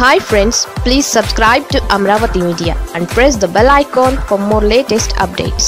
Hi friends, please subscribe to Amravati Media and press the bell icon for more latest updates.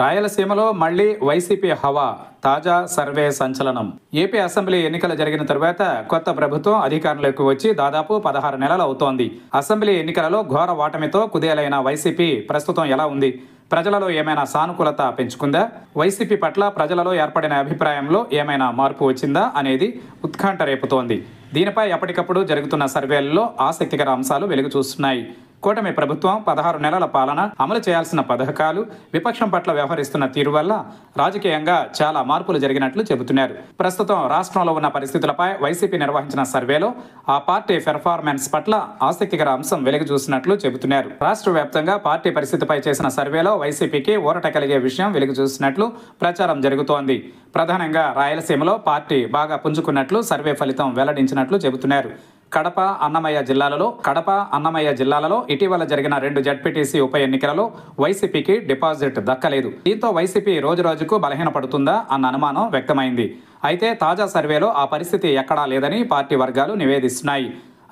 రాయలసీమలో మళ్లీ YCP హవా, తాజా survey సంచలనం. AP assembly ఎన్నికలు జరిగిన తరువాత కొత్త ప్రభుత్వం అధికారంలోకి వచ్చి దాదాపు 16 నెలలు అవుతోంది. అసెంబ్లీ ఎన్నికలలో ఘోర ఓటమితో కుదేలైన వైసీపీ ప్రస్తుతం ఎలా ఉంది? ప్రజలలో ఏమైనా సానుకూలత పెంచుకుందా? వైసీపీ పట్ల ప్రజలలో ఏర్పడిన అభిప్రాయంలో ఏమైనా మార్పు వచ్చిందా అనేది ఉత్కంఠ రేపుతోంది. దీనిపై ఎప్పటికప్పుడు జరుగుతున్న సర్వేలలో ఆసక్తికర అంశాలు వెలుగు చూస్తున్నాయి. కూటమి ప్రభుత్వం 16 నెలల పాలన, అమలు చేయాల్సిన పథకాలు, విపక్షం పట్ల వ్యవహరిస్తున్న తీరు వల్ల రాజకీయంగా చాలా మార్పులు జరిగినట్లు చెబుతున్నారు. ప్రస్తుతం రాష్ట్రంలో ఉన్న పరిస్థితులపై వైసీపీ నిర్వహించిన సర్వేలో ఆ పార్టీ పెర్ఫార్మెన్స్ పట్ల ఆసక్తికర అంశం వెలుగు చూసినట్లు చెబుతున్నారు. రాష్ట్ర వ్యాప్తంగా పార్టీ పరిస్థితిపై చేసిన సర్వేలో వైసీపీకి ఊరట కలిగే విషయం వెలుగు చూసినట్లు ప్రచారం జరుగుతోంది. ప్రధానంగా రాయలసీమలో పార్టీ బాగా పుంజుకున్నట్లు సర్వే ఫలితం వెల్లడించినట్లు చెబుతున్నారు. కడప, అన్నమయ్య జిల్లాలలో ఇటీవల జరిగిన 2 జడ్పీటీసీ ఉప ఎన్నికలలో వైసీపీకి డిపాజిట్ దక్కలేదు. దీంతో వైసీపీ రోజురోజుకు బలహీనపడుతుందా అన్న అనుమానం వ్యక్తమైంది. అయితే తాజా సర్వేలో ఆ పరిస్థితి ఎక్కడా లేదని పార్టీ వర్గాలు నివేదిస్తున్నాయి.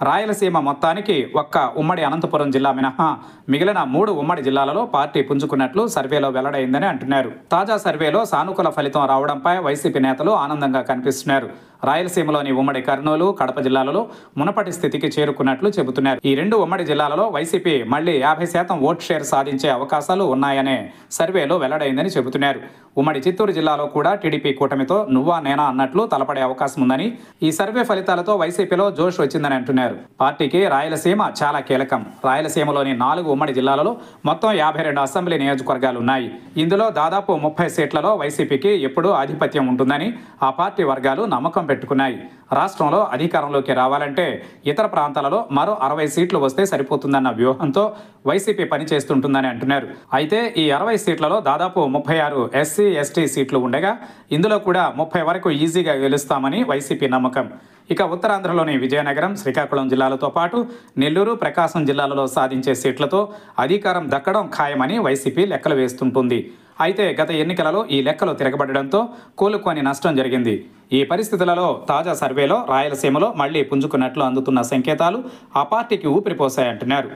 రాయలసీమ మొత్తానికి ఒక్క ఉమ్మడి అనంతపురం జిల్లా మినహా మిగిలిన 3 ఉమ్మడి జిల్లాలలో పార్టీ పుంజుకున్నట్లు సర్వేలో వెల్లడైందని అంటున్నారు. తాజా సర్వేలో సానుకూల ఫలితం రావడంపై వైసీపీ నేతలు ఆనందంగా కనిపిస్తున్నారు. రాయలసీమలోని ఉమ్మడి కర్నూలు, కడప జిల్లాలలో మునపటి స్థితికి చేరుకున్నట్లు చెబుతున్నారు. ఈ 2 ఉమ్మడి జిల్లాలలో వైసీపీ మళ్లీ 50% ఓట్ షేర్ సాధించే అవకాశాలు ఉన్నాయనే సర్వేలో వెల్లడైందని చెబుతున్నారు. ఉమ్మడి చిత్తూరు జిల్లాలో కూడా టీడీపీ కూటమితో నువ్వా నేనా అన్నట్లు తలపడే అవకాశం ఉందని, ఈ సర్వే ఫలితాలతో వైసీపీలో జోష్ వచ్చిందని అంటున్నారు. పార్టీకి రాయలసీమ చాలా కీలకం. రాయలసీమలోని 4 ఉమ్మడి జిల్లాలలో మొత్తం 52 అసెంబ్లీ నియోజకవర్గాలు ఉన్నాయి. ఇందులో దాదాపు 30 సీట్లలో వైసీపీకి ఎప్పుడూ ఆధిపత్యం ఉంటుందని ఆ పార్టీ వర్గాలు నమ్మకం పెట్టుకున్నాయి. రాష్ట్రంలో అధికారంలోకి రావాలంటే ఇతర ప్రాంతాలలో మరో 60 సీట్లు వస్తే సరిపోతుందన్న వ్యూహంతో వైసీపీ పనిచేస్తుంటుందని అంటున్నారు. అయితే ఈ 60 సీట్లలో దాదాపు 36 ఎస్సీ, ఎస్టీ సీట్లు ఉండగా ఇందులో కూడా 30 వరకు ఈజీగా గెలుస్తామని వైసీపీ నమ్మకం. ఇక ఉత్తరాంధ్రలోని విజయనగరం, శ్రీకాకుళం జిల్లాలతో పాటు నెల్లూరు, ప్రకాశం జిల్లాలలో సాధించే సీట్లతో అధికారం దక్కడం ఖాయమని వైసీపీ లెక్కలు వేస్తుంటుంది. అయితే గత ఎన్నికలలో ఈ లెక్కలు తిరగబడడంతో కోలుకోని నష్టం జరిగింది. ఈ పరిస్థితులలో తాజా సర్వేలో రాయలసీమలో మళ్లీ పుంజుకున్నట్లు అందుతున్న సంకేతాలు ఆ పార్టీకి ఊపిరిపోశాయంటున్నారు.